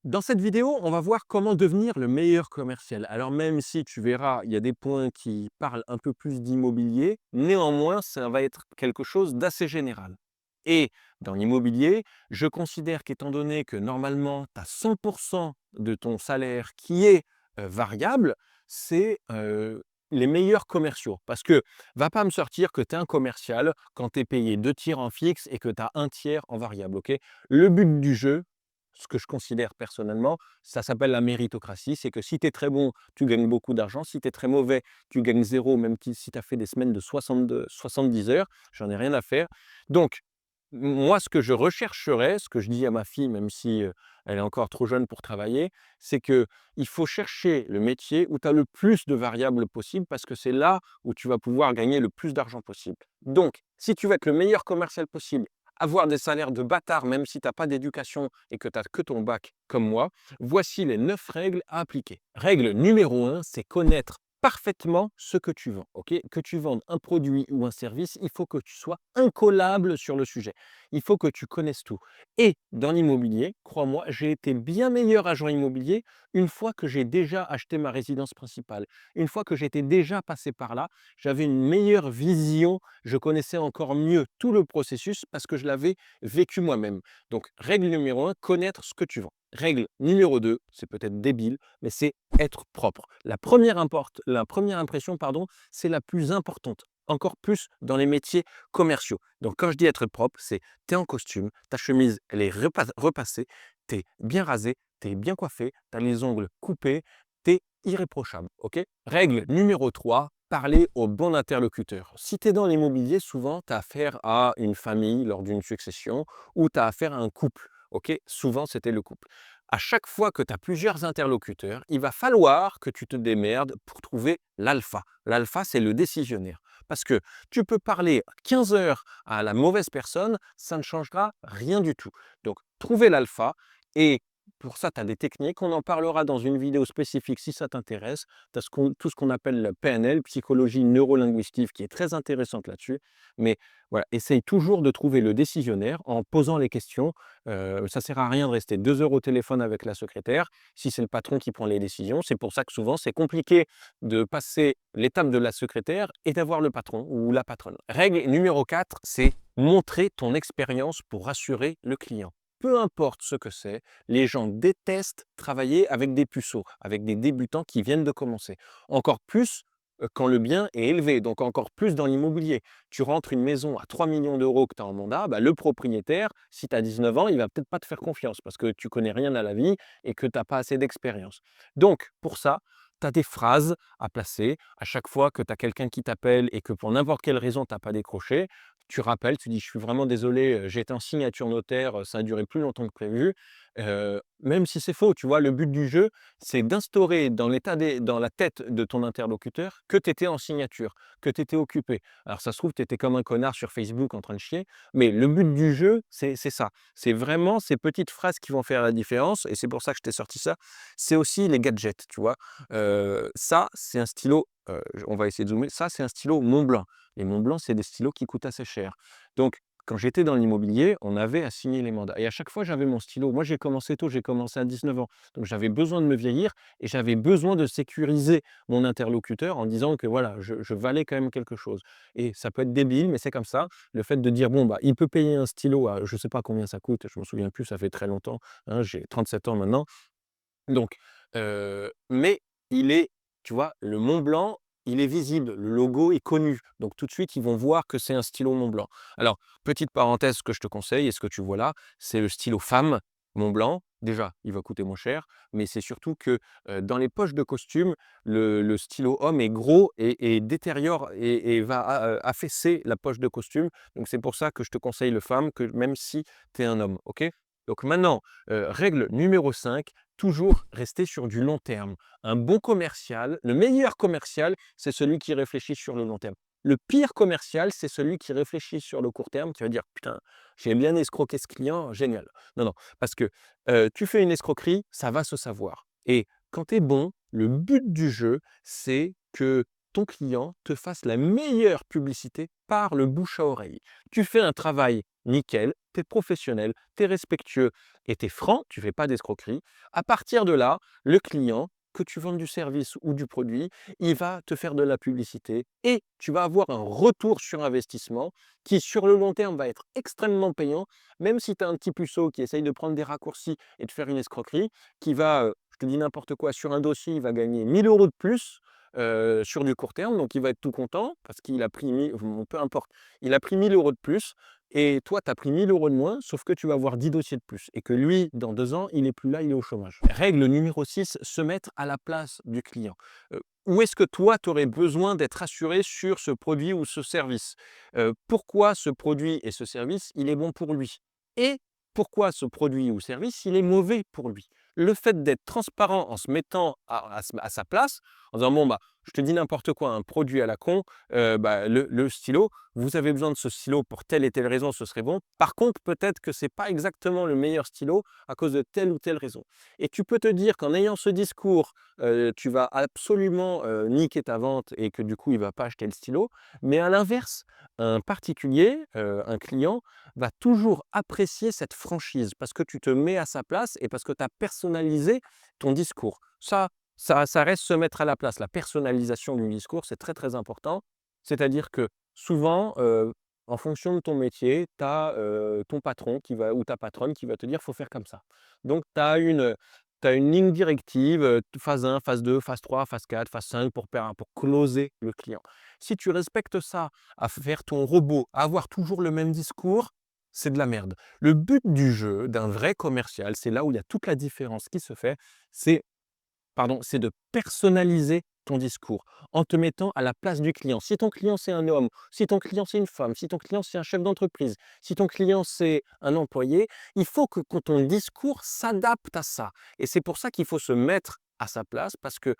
Dans cette vidéo, on va voir comment devenir le meilleur commercial. Alors même si tu verras, il y a des points qui parlent un peu plus d'immobilier, néanmoins, ça va être quelque chose d'assez général. Et dans l'immobilier, je considère qu'étant donné que normalement, tu as 100% de ton salaire qui est variable, c'est les meilleurs commerciaux. Parce que va pas me sortir que tu es un commercial quand tu es payé 2 tiers en fixe et que tu as 1 tiers en variable. Ok. Le but du jeu, ce que je considère personnellement, ça s'appelle la méritocratie. C'est que si tu es très bon, tu gagnes beaucoup d'argent. Si tu es très mauvais, tu gagnes zéro, même si tu as fait des semaines de 70 heures, j'en ai rien à faire. Donc, moi, ce que je rechercherais, ce que je dis à ma fille, même si elle est encore trop jeune pour travailler, c'est que il faut chercher le métier où tu as le plus de variables possible parce que c'est là où tu vas pouvoir gagner le plus d'argent possible. Donc, si tu veux être le meilleur commercial possible, avoir des salaires de bâtard, même si tu n'as pas d'éducation et que tu as que ton bac comme moi, voici les 9 règles à appliquer. Règle numéro 1, c'est connaître parfaitement ce que tu vends. Ok, que tu vendes un produit ou un service, il faut que tu sois incollable sur le sujet. Il faut que tu connaisses tout. Et dans l'immobilier, crois-moi, j'ai été bien meilleur agent immobilier une fois que j'ai déjà acheté ma résidence principale. Une fois que j'étais déjà passé par là, j'avais une meilleure vision, je connaissais encore mieux tout le processus parce que je l'avais vécu moi-même. Donc, règle numéro 1, connaître ce que tu vends. Règle numéro 2, c'est peut-être débile, mais c'est être propre. La première impression, pardon, c'est la plus importante, encore plus dans les métiers commerciaux. Donc quand je dis être propre, c'est tu es en costume, ta chemise elle est repassée, tu es bien rasé, tu es bien coiffé, tu as les ongles coupés, tu es irréprochable. Ok. Règle numéro 3, parler au bon interlocuteur. Si tu es dans l'immobilier, souvent tu as affaire à une famille lors d'une succession ou tu as affaire à un couple. Ok, souvent c'était le couple. À chaque fois que tu as plusieurs interlocuteurs, il va falloir que tu te démerdes pour trouver l'alpha. L'alpha, c'est le décisionnaire. Parce que tu peux parler 15 heures à la mauvaise personne, ça ne changera rien du tout. Donc, trouver l'alpha et pour ça, tu as des techniques. On en parlera dans une vidéo spécifique si ça t'intéresse. Tu as tout ce qu'on appelle le PNL, psychologie neurolinguistique, qui est très intéressante là-dessus. Mais voilà, essaye toujours de trouver le décisionnaire en posant les questions. Ça ne sert à rien de rester 2 heures au téléphone avec la secrétaire si c'est le patron qui prend les décisions. C'est pour ça que souvent, c'est compliqué de passer l'étape de la secrétaire et d'avoir le patron ou la patronne. Règle numéro 4, c'est montrer ton expérience pour rassurer le client. Peu importe ce que c'est, les gens détestent travailler avec des puceaux, avec des débutants qui viennent de commencer. Encore plus quand le bien est élevé, donc encore plus dans l'immobilier. Tu rentres une maison à 3 millions d'euros que tu as en mandat, bah, le propriétaire, si tu as 19 ans, il va peut-être pas te faire confiance parce que tu connais rien à la vie et que tu n'as pas assez d'expérience. Donc, pour ça, tu as des phrases à placer. À chaque fois que tu as quelqu'un qui t'appelle et que pour n'importe quelle raison, tu n'as pas décroché, tu rappelles, tu dis: «Je suis vraiment désolé, j'étais en signature notaire, ça a duré plus longtemps que prévu». Même si c'est faux, tu vois? Le but du jeu, c'est d'instaurer dans la tête de ton interlocuteur que tu étais en signature, que tu étais occupé. Alors ça se trouve, tu étais comme un connard sur Facebook en train de chier, mais le but du jeu, c'est ça. C'est vraiment ces petites phrases qui vont faire la différence et c'est pour ça que je t'ai sorti ça. C'est aussi les gadgets, tu vois? Ça, c'est un stylo, on va essayer de zoomer, ça, c'est un stylo Montblanc. Les Montblanc, c'est des stylos qui coûtent assez cher. Donc quand j'étais dans l'immobilier, on avait à signer les mandats et à chaque fois, j'avais mon stylo. Moi, j'ai commencé tôt, j'ai commencé à 19 ans. Donc j'avais besoin de me vieillir et j'avais besoin de sécuriser mon interlocuteur en disant que voilà, je valais quand même quelque chose. Et ça peut être débile, mais c'est comme ça. Le fait de dire: «Bon, bah, il peut payer un stylo à» je ne sais pas combien ça coûte, je ne me souviens plus, ça fait très longtemps, hein, j'ai 37 ans maintenant. Donc, mais il est, tu vois, le Mont Blanc, il est visible, le logo est connu. Donc tout de suite, ils vont voir que c'est un stylo Mont Blanc. Alors, petite parenthèse, ce que je te conseille et ce que tu vois là, c'est le stylo femme Mont Blanc. Déjà, il va coûter moins cher, mais c'est surtout que, dans les poches de costume, le stylo homme est gros et détériore et va affaisser la poche de costume. Donc c'est pour ça que je te conseille le femme, que même si tu es un homme, OK? Donc maintenant, règle numéro 5, toujours rester sur du long terme. Un bon commercial, le meilleur commercial, c'est celui qui réfléchit sur le long terme. Le pire commercial, c'est celui qui réfléchit sur le court terme, qui va dire: «Putain, j'ai bien escroqué ce client, génial». Non, non, parce que, tu fais une escroquerie, ça va se savoir et quand tu es bon, le but du jeu, c'est que ton client te fasse la meilleure publicité par le bouche à oreille. Tu fais un travail nickel, tu es professionnel, tu es respectueux et tu es franc, tu ne fais pas d'escroquerie, à partir de là, le client, que tu vendes du service ou du produit, il va te faire de la publicité et tu vas avoir un retour sur investissement qui, sur le long terme, va être extrêmement payant, même si tu as un petit puceau qui essaye de prendre des raccourcis et de faire une escroquerie, qui va, je te dis n'importe quoi, sur un dossier, il va gagner 1 000 € de plus sur du court terme, donc il va être tout content parce qu'il a pris, peu importe, il a pris 1 000 € de plus et toi, tu as pris 1 000 € de moins, sauf que tu vas avoir 10 dossiers de plus et que lui, dans 2 ans, il n'est plus là, il est au chômage. Règle numéro 6, se mettre à la place du client. Où est-ce que toi, tu aurais besoin d'être assuré sur ce produit ou ce service? Pourquoi ce produit et ce service, il est bon pour lui? Et pourquoi ce produit ou service, il est mauvais pour lui? Le fait d'être transparent en se mettant à sa place, en disant: «Bon, bah, je te dis n'importe quoi, un produit à la con, bah, le stylo, vous avez besoin de ce stylo pour telle et telle raison, ce serait bon. Par contre, peut-être que c'est pas exactement le meilleur stylo à cause de telle ou telle raison». Et tu peux te dire qu'en ayant ce discours, tu vas absolument, niquer ta vente et que du coup, il va pas acheter le stylo. Mais à l'inverse, un particulier, un client va toujours apprécier cette franchise parce que tu te mets à sa place et parce que tu as personnalisé ton discours. Ça reste se mettre à la place. La personnalisation du discours, c'est très, très important. C'est-à-dire que souvent, en fonction de ton métier, tu as, ton patron qui va ou ta patronne qui va te dire: «Faut faire comme ça». Donc tu as une ligne directive, phase 1, phase 2, phase 3, phase 4, phase 5 pour closer le client. Si tu respectes ça, à faire ton robot, à avoir toujours le même discours, c'est de la merde. Le but du jeu, d'un vrai commercial, c'est là où il y a toute la différence qui se fait, c'est c'est de personnaliser ton discours en te mettant à la place du client. Si ton client c'est un homme, si ton client c'est une femme, si ton client c'est un chef d'entreprise, si ton client c'est un employé, il faut que ton discours s'adapte à ça. Et c'est pour ça qu'il faut se mettre à sa place parce que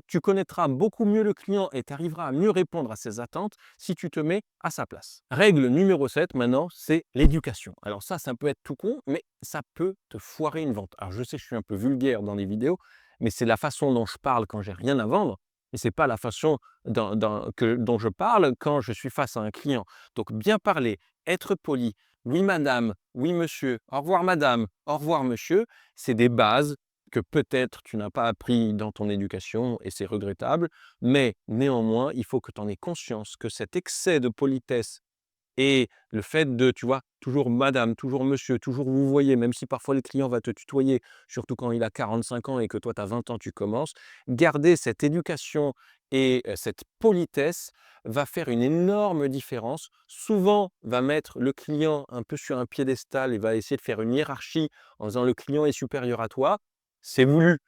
tu connaîtras beaucoup mieux le client et tu arriveras à mieux répondre à ses attentes si tu te mets à sa place. Règle numéro 7 maintenant, c'est l'éducation. Alors ça peut être tout con, mais ça peut te foirer une vente. Alors je sais, je suis un peu vulgaire dans les vidéos, mais c'est la façon dont je parle quand j'ai rien à vendre, mais c'est pas la façon dont je parle quand je suis face à un client. Donc bien parler, être poli, oui madame, oui monsieur, au revoir madame, au revoir monsieur, c'est des bases que peut-être tu n'as pas appris dans ton éducation et c'est regrettable, mais néanmoins, il faut que tu en aies conscience que cet excès de politesse et le fait de, tu vois, toujours madame, toujours monsieur, toujours vous voyez, même si parfois le client va te tutoyer, surtout quand il a 45 ans et que toi tu as 20 ans, tu commences, garder cette éducation et cette politesse va faire une énorme différence. Souvent, va mettre le client un peu sur un piédestal et va essayer de faire une hiérarchie en disant le client est supérieur à toi. C'est voulu.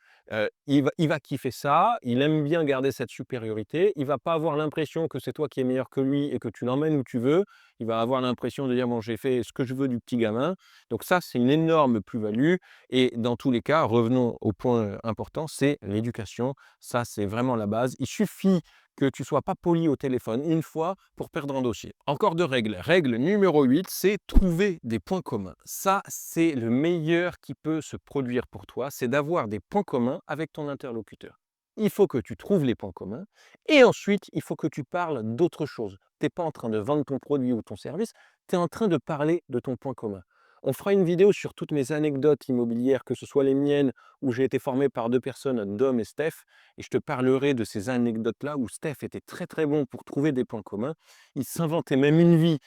Il va kiffer ça, il aime bien garder cette supériorité, il va pas avoir l'impression que c'est toi qui es meilleur que lui et que tu l'emmènes où tu veux. Il va avoir l'impression de dire: «Bon, j'ai fait ce que je veux du petit gamin». Donc ça, c'est une énorme plus-value et dans tous les cas, revenons au point, important, c'est l'éducation. Ça, c'est vraiment la base. Il suffit que tu sois pas poli au téléphone une fois pour perdre un dossier. Encore 2 règles. Règle numéro 8, c'est trouver des points communs. Ça, c'est le meilleur qui peut se produire pour toi, c'est d'avoir des points communs avec ton interlocuteur. Il faut que tu trouves les points communs et ensuite, il faut que tu parles d'autre chose. Tu n'es pas en train de vendre ton produit ou ton service, tu es en train de parler de ton point commun. On fera une vidéo sur toutes mes anecdotes immobilières, que ce soit les miennes où j'ai été formé par 2 personnes, Dom et Steph, et je te parlerai de ces anecdotes-là où Steph était très très bon pour trouver des points communs. Il s'inventait même une vie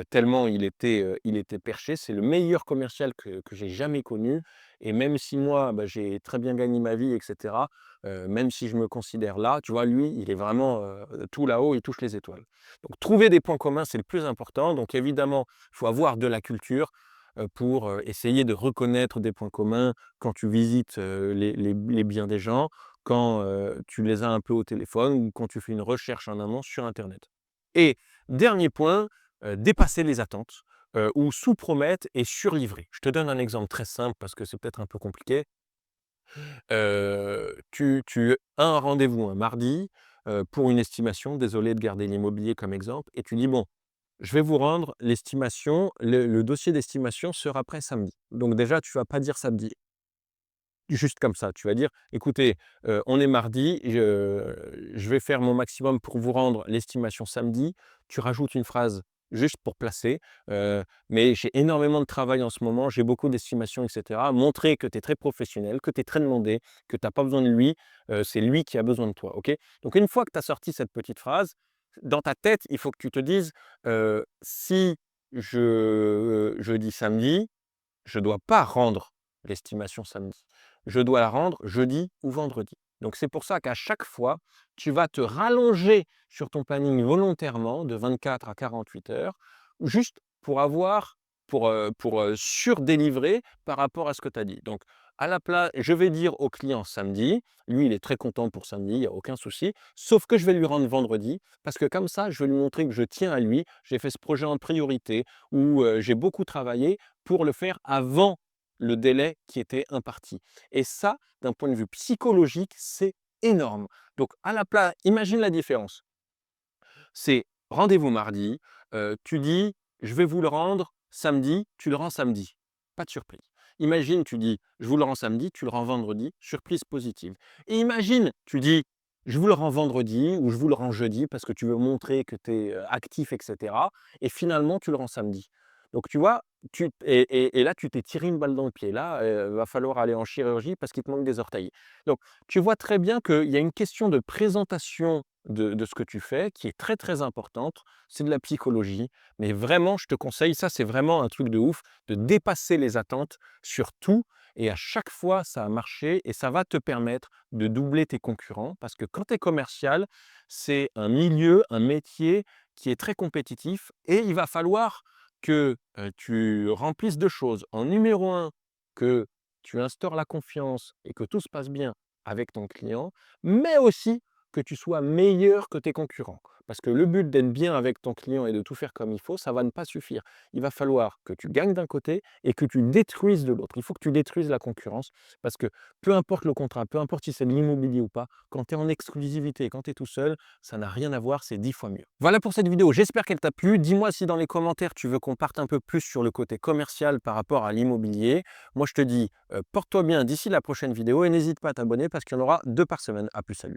tellement il était perché. C'est le meilleur commercial que j'ai jamais connu. Et même si moi, bah, j'ai très bien gagné ma vie, etc., même si je me considère là, tu vois, lui, il est vraiment tout là-haut, il touche les étoiles. Donc trouver des points communs, c'est le plus important. Donc évidemment, il faut avoir de la culture pour essayer de reconnaître des points communs quand tu visites les biens des gens, quand tu les as un peu au téléphone ou quand tu fais une recherche en amont sur internet. Et dernier point, dépasser les attentes, ou sous-promettre et surlivrer. Je te donne un exemple très simple parce que c'est peut-être un peu compliqué. Tu as un rendez-vous un mardi, pour une estimation, désolé de garder l'immobilier comme exemple et tu dis: «Bon, je vais vous rendre l'estimation, le dossier d'estimation sera prêt samedi». Donc déjà, tu vas pas dire samedi, juste comme ça. Tu vas dire: «Écoutez, on est mardi, je vais faire mon maximum pour vous rendre l'estimation samedi». Tu rajoutes une phrase juste pour placer. Mais j'ai énormément de travail en ce moment, j'ai beaucoup d'estimation, et cetera. Montrer que tu es très professionnel, que tu es très demandé, que tu as pas besoin de lui, c'est lui qui a besoin de toi, OK? Donc une fois que tu as sorti cette petite phrase, dans ta tête, il faut que tu te dises, «Si je dis samedi, je ne dois pas rendre l'estimation samedi. Je dois la rendre jeudi ou vendredi. Donc c'est pour ça qu'à chaque fois, tu vas te rallonger sur ton planning volontairement de 24 à 48 heures, juste pour avoir, pour surdélivrer par rapport à ce que tu as dit. Donc à la place, je vais dire au client samedi, lui il est très content pour samedi, il n'y a aucun souci, sauf que je vais lui rendre vendredi, parce que comme ça, je vais lui montrer que je tiens à lui, j'ai fait ce projet en priorité, ou j'ai beaucoup travaillé, pour le faire avant le délai qui était imparti. Et ça, d'un point de vue psychologique, c'est énorme. Donc à la place, imagine la différence. C'est rendez-vous mardi, tu dis: «Je vais vous le rendre samedi», tu le rends samedi, pas de surprise. Imagine, tu dis: «Je vous le rends samedi», tu le rends vendredi, surprise positive. Et imagine, tu dis: «Je vous le rends vendredi» ou «Je vous le rends jeudi» parce que tu veux montrer que tu es, actif et cetera, et finalement tu le rends samedi. Donc tu vois, et là tu t'es tiré une balle dans le pied. Là, va falloir aller en chirurgie parce qu'il te manque des orteils. Donc tu vois très bien qu'il y a une question de présentation de ce que tu fais, qui est très, très importante. C'est de la psychologie, mais vraiment, je te conseille, ça, c'est vraiment un truc de ouf, de dépasser les attentes sur tout, et à chaque fois, ça a marché et ça va te permettre de doubler tes concurrents parce que quand tu es commercial, c'est un milieu, un métier qui est très compétitif et il va falloir que, tu remplisses 2 choses. En numéro un, que tu instaures la confiance et que tout se passe bien avec ton client, mais aussi que tu sois meilleur que tes concurrents. Parce que le but d'être bien avec ton client et de tout faire comme il faut, ça va ne pas suffire. Il va falloir que tu gagnes d'un côté et que tu détruises de l'autre. Il faut que tu détruises la concurrence parce que peu importe le contrat, peu importe si c'est de l'immobilier ou pas, quand tu es en exclusivité, quand tu es tout seul, ça n'a rien à voir, c'est 10 fois mieux. Voilà pour cette vidéo, j'espère qu'elle t'a plu. Dis-moi si dans les commentaires tu veux qu'on parte un peu plus sur le côté commercial par rapport à l'immobilier. Moi je te dis, porte-toi bien d'ici la prochaine vidéo et n'hésite pas à t'abonner parce qu'il y en aura 2 par semaine. À plus, salut.